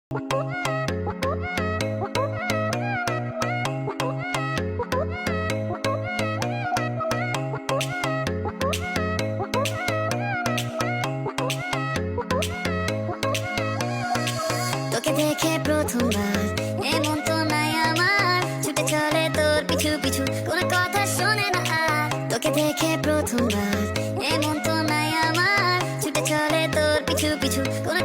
তোকে দেখে প্রথমবার এমন তো নাই আমার, ছুটে চলে তোর পিছু পিছু, কোনো কথা শোনে না আর। তোকে দেখে প্রথমবার এমন তো নাই আমার, ছুটে চলে তোর পিছু পিছু, কোনো